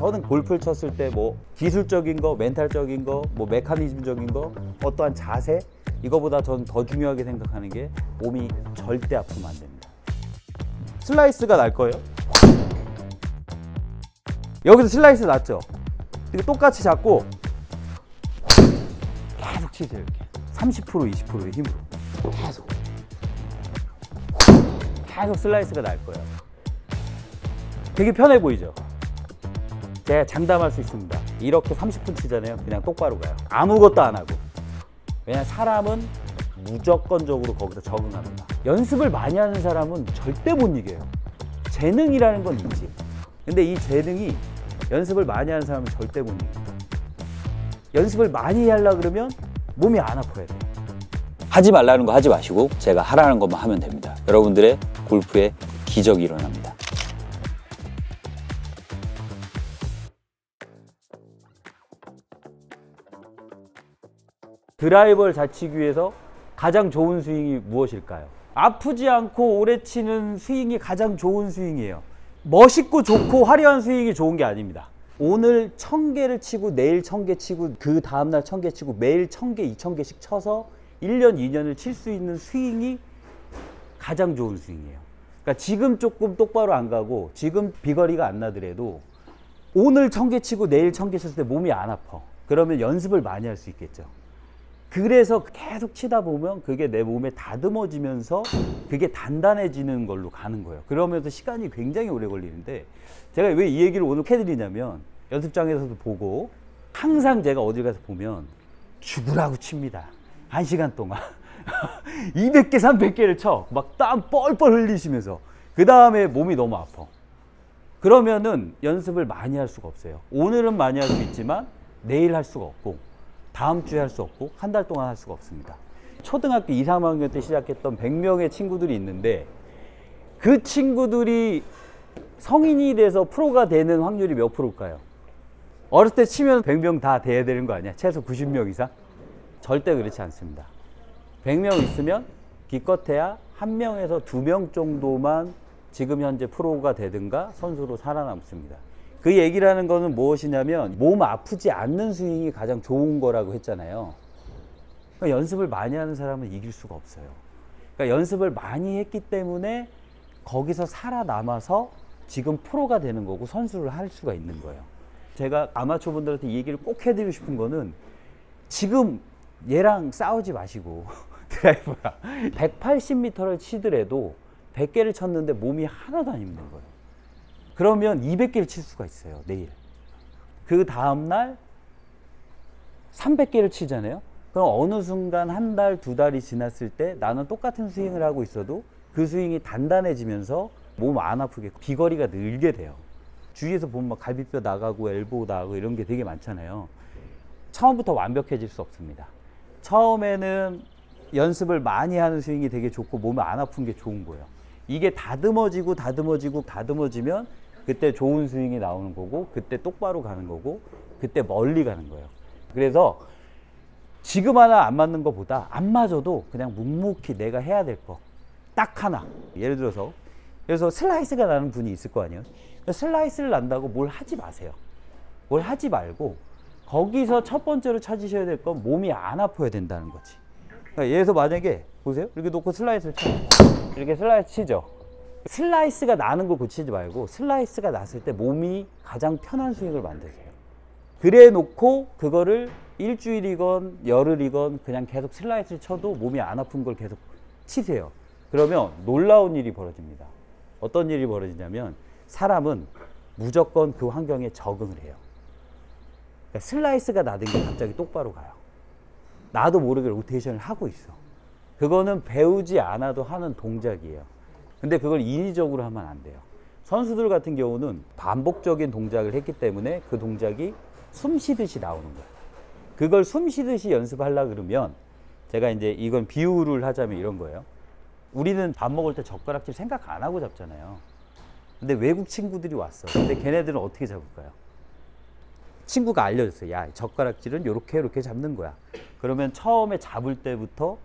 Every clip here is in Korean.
저는 골프를 쳤을 때 뭐 기술적인 거, 멘탈적인 거, 뭐 메커니즘적인 거, 어떠한 자세, 이거보다 저는 더 중요하게 생각하는 게 몸이 절대 아프면 안 됩니다. 슬라이스가 날 거예요. 여기서 슬라이스 났죠? 이거 똑같이 잡고 계속 치세요. 이렇게 30% 20%의 힘으로 계속 슬라이스가 날 거예요. 되게 편해 보이죠? 제가 장담할 수 있습니다. 이렇게 30분 치잖아요. 그냥 똑바로 가요. 아무것도 안 하고. 왜냐면 사람은 무조건적으로 거기서 적응합니다. 연습을 많이 하는 사람은 절대 못 이겨요. 재능이라는 건 있지. 근데 이 재능이 연습을 많이 하는 사람은 절대 못 이깁니다. 연습을 많이 하려고 그러면 몸이 안 아파야 돼요. 하지 말라는 거 하지 마시고 제가 하라는 것만 하면 됩니다. 여러분들의 골프에 기적이 일어납니다. 드라이버를 잘 치기 위해서 가장 좋은 스윙이 무엇일까요? 아프지 않고 오래 치는 스윙이 가장 좋은 스윙이에요. 멋있고 좋고 화려한 스윙이 좋은 게 아닙니다. 오늘 1000개를 치고 내일 1000개 치고 그 다음날 1000개 치고 매일 1000개, 2000개씩 쳐서 1년, 2년을 칠 수 있는 스윙이 가장 좋은 스윙이에요. 그러니까 지금 조금 똑바로 안 가고 지금 비거리가 안 나더라도 오늘 1000개 치고 내일 1000개 쳤을 때 몸이 안 아파. 그러면 연습을 많이 할 수 있겠죠. 그래서 계속 치다 보면 그게 내 몸에 다듬어지면서 그게 단단해지는 걸로 가는 거예요. 그러면서 시간이 굉장히 오래 걸리는데 제가 왜 이 얘기를 오늘 해드리냐면 연습장에서도 보고 항상 제가 어딜 가서 보면 죽으라고 칩니다. 1시간 동안 200개 300개를 쳐 막 땀 뻘뻘 흘리시면서 그 다음에 몸이 너무 아파. 그러면은 연습을 많이 할 수가 없어요. 오늘은 많이 할 수 있지만 내일 할 수가 없고 다음 주에 할 수 없고 한 달 동안 할 수가 없습니다. 초등학교 2, 3학년 때 시작했던 100명의 친구들이 있는데 그 친구들이 성인이 돼서 프로가 되는 확률이 몇 프로일까요? 어렸을 때 치면 100명 다 돼야 되는 거 아니야? 최소 90명 이상? 절대 그렇지 않습니다. 100명 있으면 기껏해야 1명에서 2명 정도만 지금 현재 프로가 되든가 선수로 살아남습니다. 그 얘기라는 거는 무엇이냐면 몸 아프지 않는 스윙이 가장 좋은 거라고 했잖아요. 그러니까 연습을 많이 하는 사람은 이길 수가 없어요. 그러니까 연습을 많이 했기 때문에 거기서 살아남아서 지금 프로가 되는 거고 선수를 할 수가 있는 거예요. 제가 아마추어 분들한테 이 얘기를 꼭 해드리고 싶은 거는 지금 얘랑 싸우지 마시고 드라이버랑 180m를 치더라도 100개를 쳤는데 몸이 하나도 안 힘든 거예요. 그러면 200개를 칠 수가 있어요. 내일. 그 다음날 300개를 치잖아요. 그럼 어느 순간 한 달, 두 달이 지났을 때 나는 똑같은 스윙을 하고 있어도 그 스윙이 단단해지면서 몸 안 아프게 비거리가 늘게 돼요. 주위에서 보면 막 갈비뼈 나가고 엘보 나가고 이런 게 되게 많잖아요. 처음부터 완벽해질 수 없습니다. 처음에는 연습을 많이 하는 스윙이 되게 좋고 몸이 안 아픈 게 좋은 거예요. 이게 다듬어지면 그때 좋은 스윙이 나오는 거고 그때 똑바로 가는 거고 그때 멀리 가는 거예요. 그래서 지금 하나 안 맞는 것보다 안 맞아도 그냥 묵묵히 내가 해야 될 거 딱 하나. 예를 들어서 그래서 슬라이스가 나는 분이 있을 거 아니에요. 슬라이스를 난다고 뭘 하지 마세요. 뭘 하지 말고 거기서 첫 번째로 찾으셔야 될 건 몸이 안 아파야 된다는 거지. 그러니까 예를 들어서 만약에 보세요. 이렇게 놓고 슬라이스를 쳐. 이렇게 슬라이스 치죠. 슬라이스가 나는 걸 고치지 말고 슬라이스가 났을 때 몸이 가장 편한 스윙을 만드세요. 그래 놓고 그거를 일주일이건 열흘이건 그냥 계속 슬라이스를 쳐도 몸이 안 아픈 걸 계속 치세요. 그러면 놀라운 일이 벌어집니다. 어떤 일이 벌어지냐면 사람은 무조건 그 환경에 적응을 해요. 그러니까 슬라이스가 나던 게 갑자기 똑바로 가요. 나도 모르게 로테이션을 하고 있어. 그거는 배우지 않아도 하는 동작이에요. 근데 그걸 인위적으로 하면 안 돼요. 선수들 같은 경우는 반복적인 동작을 했기 때문에 그 동작이 숨 쉬듯이 나오는 거예요. 그걸 숨 쉬듯이 연습하려고 그러면 제가 이제 이건 비유를 하자면 이런 거예요. 우리는 밥 먹을 때 젓가락질 생각 안 하고 잡잖아요. 근데 외국 친구들이 왔어. 근데 걔네들은 어떻게 잡을까요? 친구가 알려줬어요. 야, 젓가락질은 요렇게 잡는 거야. 그러면 처음에 잡을 때부터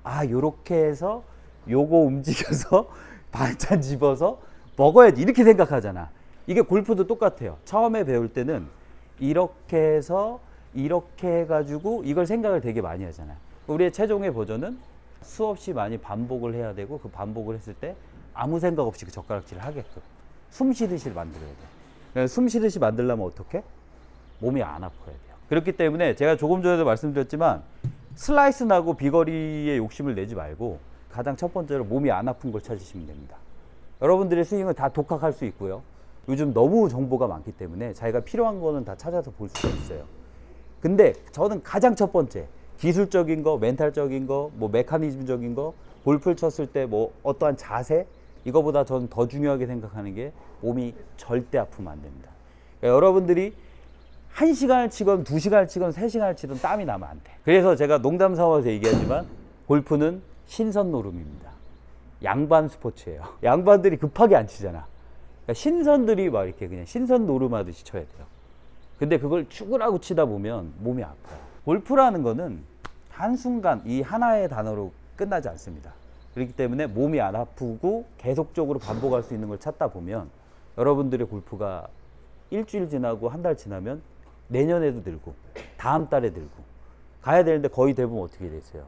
아, 요렇게 해서 요거 움직여서 반찬 집어서 먹어야지 이렇게 생각하잖아. 이게 골프도 똑같아요. 처음에 배울 때는 이렇게 해서 이렇게 해가지고 이걸 생각을 되게 많이 하잖아요. 우리의 최종의 버전은 수없이 많이 반복을 해야 되고 그 반복을 했을 때 아무 생각 없이 그 젓가락질을 하게끔 숨 쉬듯이 만들어야 돼요. 숨 쉬듯이 만들려면 어떻게? 몸이 안 아파야 돼요. 그렇기 때문에 제가 조금 전에도 말씀드렸지만 슬라이스 나고 비거리에 욕심을 내지 말고 가장 첫 번째로 몸이 안 아픈 걸 찾으시면 됩니다. 여러분들의 스윙은 다 독학할 수 있고요. 요즘 너무 정보가 많기 때문에 자기가 필요한 거는 다 찾아서 볼 수가 있어요. 근데 저는 가장 첫 번째 기술적인 거, 멘탈적인 거, 뭐 메커니즘적인 거, 골프를 쳤을 때 뭐 어떠한 자세, 이거보다 저는 더 중요하게 생각하는 게 몸이 절대 아프면 안 됩니다. 그러니까 여러분들이 1시간을 치건 2시간을 치건 3시간을 치든 땀이 나면 안 돼. 그래서 제가 농담 삼아서 얘기하지만 골프는 신선 노름입니다. 양반 스포츠예요. 양반들이 급하게 안 치잖아. 그러니까 신선들이 막 이렇게 그냥 신선 노름하듯이 쳐야 돼요. 근데 그걸 죽으라고 치다 보면 몸이 아파요. 골프라는 거는 한순간 이 하나의 단어로 끝나지 않습니다. 그렇기 때문에 몸이 안 아프고 계속적으로 반복할 수 있는 걸 찾다 보면 여러분들의 골프가 일주일 지나고 한 달 지나면 내년에도 늘고 다음 달에 늘고 가야 되는데 거의 대부분 어떻게 되세요?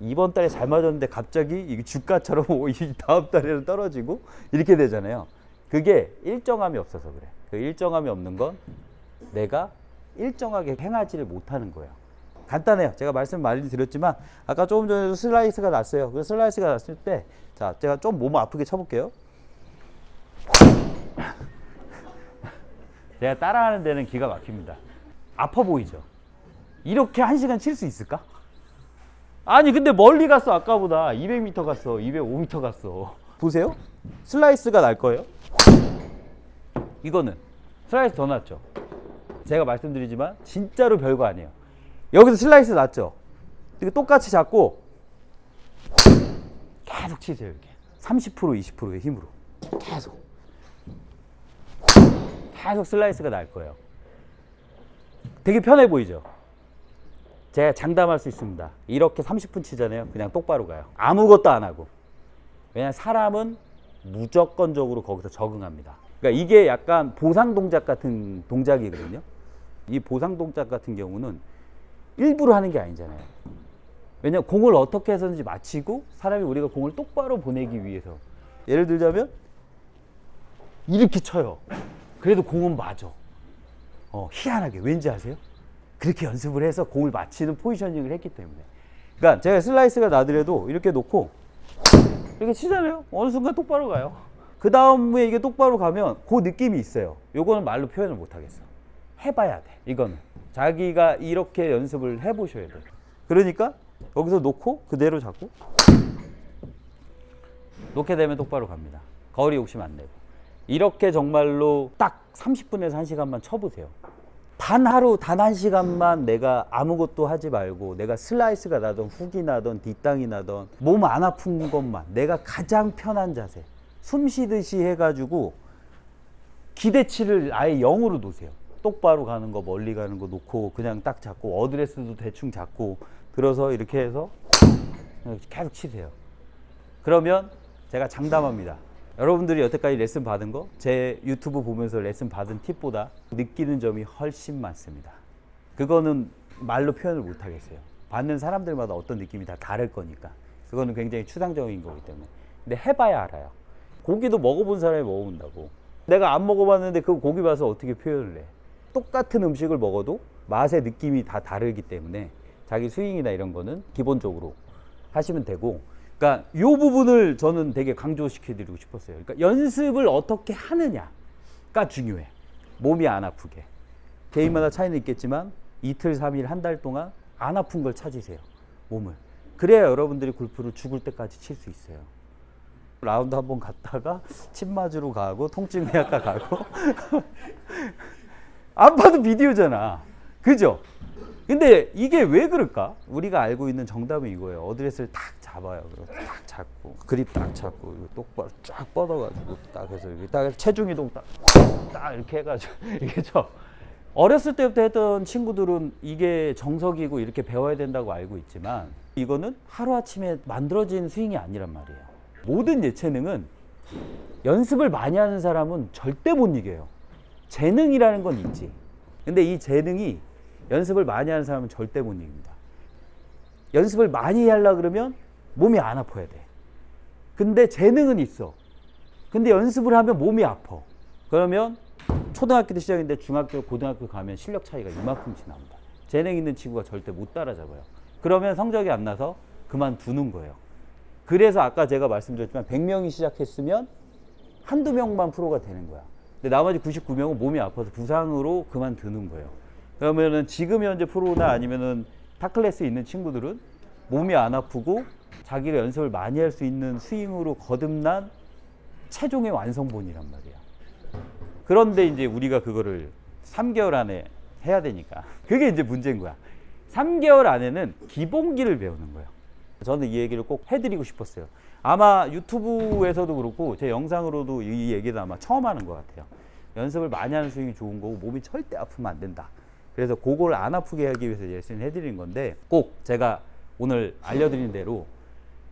이번 달에 잘 맞았는데 갑자기 이게 주가처럼 이 다음 달에는 떨어지고 이렇게 되잖아요. 그게 일정함이 없어서 그래. 그 일정함이 없는 건 내가 일정하게 행하지를 못하는 거예요. 간단해요. 제가 말씀 많이 드렸지만 아까 조금 전에도 슬라이스가 났어요. 그 슬라이스가 났을 때 자, 제가 좀 몸 아프게 쳐볼게요. 제가 따라하는 데는 기가 막힙니다. 아파 보이죠? 이렇게 1시간 칠 수 있을까? 아니 근데 멀리 갔어. 아까보다 200m 갔어. 205m 갔어. 보세요. 슬라이스가 날 거예요. 이거는 슬라이스 더 났죠. 제가 말씀드리지만 진짜로 별거 아니에요. 여기서 슬라이스 났죠. 이거 똑같이 잡고 계속 치세요. 이렇게 30% 20%의 힘으로 계속 슬라이스가 날 거예요. 되게 편해 보이죠? 제가 장담할 수 있습니다. 이렇게 30분 치잖아요. 그냥 똑바로 가요. 아무것도 안 하고. 왜냐하면 사람은 무조건적으로 거기서 적응합니다. 그러니까 이게 약간 보상 동작 같은 동작이거든요. 이 보상 동작 같은 경우는 일부러 하는 게 아니잖아요. 왜냐면 공을 어떻게 해서든지 맞히고 사람이 우리가 공을 똑바로 보내기 위해서 예를 들자면 이렇게 쳐요. 그래도 공은 맞아. 희한하게. 왠지 아세요? 그렇게 연습을 해서 공을 맞히는 포지셔닝을 했기 때문에. 그러니까 제가 슬라이스가 나더라도 이렇게 놓고 이렇게 치잖아요. 어느 순간 똑바로 가요. 그 다음에 이게 똑바로 가면 그 느낌이 있어요. 요거는 말로 표현을 못 하겠어. 해봐야 돼. 이거는 자기가 이렇게 연습을 해보셔야 돼요. 그러니까 여기서 놓고 그대로 잡고 놓게 되면 똑바로 갑니다. 거리 욕심 안 내고. 이렇게 정말로 딱 30분에서 1시간만 쳐보세요. 단 하루 단 1시간만 내가 아무것도 하지 말고 내가 슬라이스가 나던 훅이 나던 뒷땅이 나던 몸 안 아픈 것만 내가 가장 편한 자세 숨 쉬듯이 해가지고 기대치를 아예 0으로 놓으세요. 똑바로 가는 거 멀리 가는 거 놓고 그냥 딱 잡고 어드레스도 대충 잡고 들어서 이렇게 해서 계속 치세요. 그러면 제가 장담합니다. 여러분들이 여태까지 레슨 받은 거 제 유튜브 보면서 레슨 받은 팁보다 느끼는 점이 훨씬 많습니다. 그거는 말로 표현을 못 하겠어요. 받는 사람들마다 어떤 느낌이 다 다를 거니까. 그거는 굉장히 추상적인 거기 때문에. 근데 해봐야 알아요. 고기도 먹어본 사람이 먹어본다고. 내가 안 먹어봤는데 그 고기 봐서 어떻게 표현을 해. 똑같은 음식을 먹어도 맛의 느낌이 다 다르기 때문에 자기 스윙이나 이런 거는 기본적으로 하시면 되고, 그러니까 이 부분을 저는 되게 강조시켜 드리고 싶었어요. 그러니까 연습을 어떻게 하느냐가 중요해. 몸이 안 아프게. 개인마다 차이는 있겠지만 이틀, 3일, 한 달 동안 안 아픈 걸 찾으세요. 몸을. 그래야 여러분들이 골프를 죽을 때까지 칠 수 있어요. 라운드 한번 갔다가 침 맞으러 가고 통증의학과 가고 안 봐도 비디오잖아. 그죠? 근데 이게 왜 그럴까? 우리가 알고 있는 정답은 이거예요. 어드레스를 딱 잡아요. 딱 잡고 그립 딱 잡고 똑바로 쫙 뻗어가지고 딱 해서 이렇게 딱 체중 이동 딱 이렇게 해가지고 이게 저 어렸을 때부터 했던 친구들은 이게 정석이고 이렇게 배워야 된다고 알고 있지만 이거는 하루아침에 만들어진 스윙이 아니란 말이에요. 모든 예체능은 연습을 많이 하는 사람은 절대 못 이겨요. 재능이라는 건 있지. 근데 이 재능이 연습을 많이 하는 사람은 절대 못 이깁니다. 연습을 많이 하려고 그러면 몸이 안 아파야 돼. 근데 재능은 있어. 근데 연습을 하면 몸이 아파. 그러면 초등학교 때 시작인데 중학교, 고등학교 가면 실력 차이가 이만큼씩 납니다. 재능 있는 친구가 절대 못 따라잡아요. 그러면 성적이 안 나서 그만두는 거예요. 그래서 아까 제가 말씀드렸지만 100명이 시작했으면 한두 명만 프로가 되는 거야. 근데 나머지 99명은 몸이 아파서 부상으로 그만두는 거예요. 그러면은 지금 현재 프로나 아니면은 탑클래스에 있는 친구들은 몸이 안 아프고 자기가 연습을 많이 할 수 있는 스윙으로 거듭난 최종의 완성본이란 말이야. 그런데 이제 우리가 그거를 3개월 안에 해야 되니까 그게 이제 문제인 거야. 3개월 안에는 기본기를 배우는 거예요. 저는 이 얘기를 꼭 해드리고 싶었어요. 아마 유튜브에서도 그렇고 제 영상으로도 이 얘기를 아마 처음 하는 것 같아요. 연습을 많이 하는 스윙이 좋은 거고 몸이 절대 아프면 안 된다. 그래서 그걸 안 아프게 하기 위해서 레슨을 해드리는 건데 꼭 제가 오늘 알려드린 대로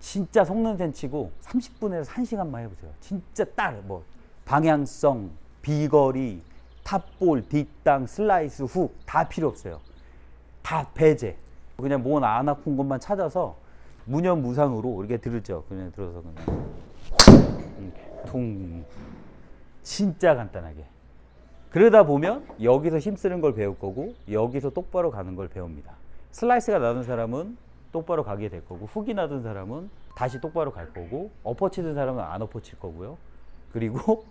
진짜 속는셈 치고 30분에서 1시간만 해보세요. 진짜 딱 뭐 방향성, 비거리, 탑볼, 뒷땅, 슬라이스, 훅 다 필요 없어요. 다 배제. 그냥 몸 안 아픈 것만 찾아서 무념무상으로 이렇게 들었죠. 그냥 들어서 그냥 통 진짜 간단하게. 그러다 보면 여기서 힘쓰는 걸 배울 거고 여기서 똑바로 가는 걸 배웁니다. 슬라이스가 나는 사람은 똑바로 가게 될 거고 훅이 나던 사람은 다시 똑바로 갈 거고 엎어 치던 사람은 안 엎어 칠 거고요. 그리고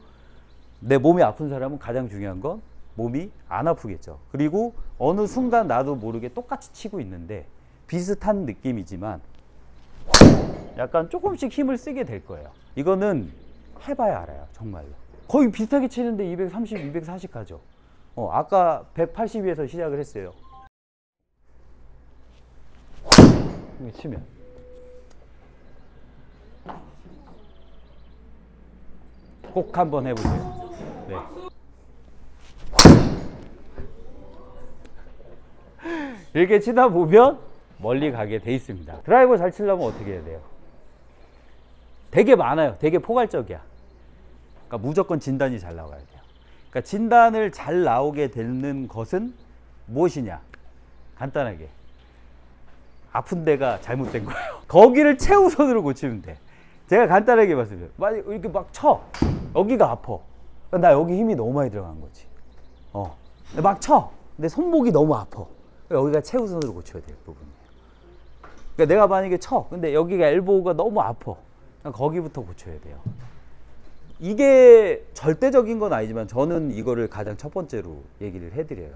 내 몸이 아픈 사람은 가장 중요한 건 몸이 안 아프겠죠. 그리고 어느 순간 나도 모르게 똑같이 치고 있는데 비슷한 느낌이지만 약간 조금씩 힘을 쓰게 될 거예요. 이거는 해봐야 알아요. 정말로. 거의 비슷하게 치는데 230, 240 가죠. 아까 182에서 시작을 했어요. 이렇게 치면. 꼭 한번 해보세요. 네. 이렇게 치다 보면 멀리 가게 돼 있습니다. 드라이버 잘 치려면 어떻게 해야 돼요? 되게 많아요. 되게 포괄적이야. 그러니까 무조건 진단이 잘 나와야 돼요. 그러니까 진단을 잘 나오게 되는 것은 무엇이냐? 간단하게 아픈 데가 잘못된 거예요. 거기를 최우선으로 고치면 돼. 제가 간단하게 말씀드려요. 만약 이렇게 막 쳐. 여기가 아파. 나 여기 힘이 너무 많이 들어간 거지. 막 쳐. 근데 손목이 너무 아파. 여기가 최우선으로 고쳐야 될 부분이에요. 그러니까 내가 만약에 쳐. 근데 여기가 엘보우가 너무 아파. 거기부터 고쳐야 돼요. 이게 절대적인 건 아니지만 저는 이거를 가장 첫 번째로 얘기를 해드려요.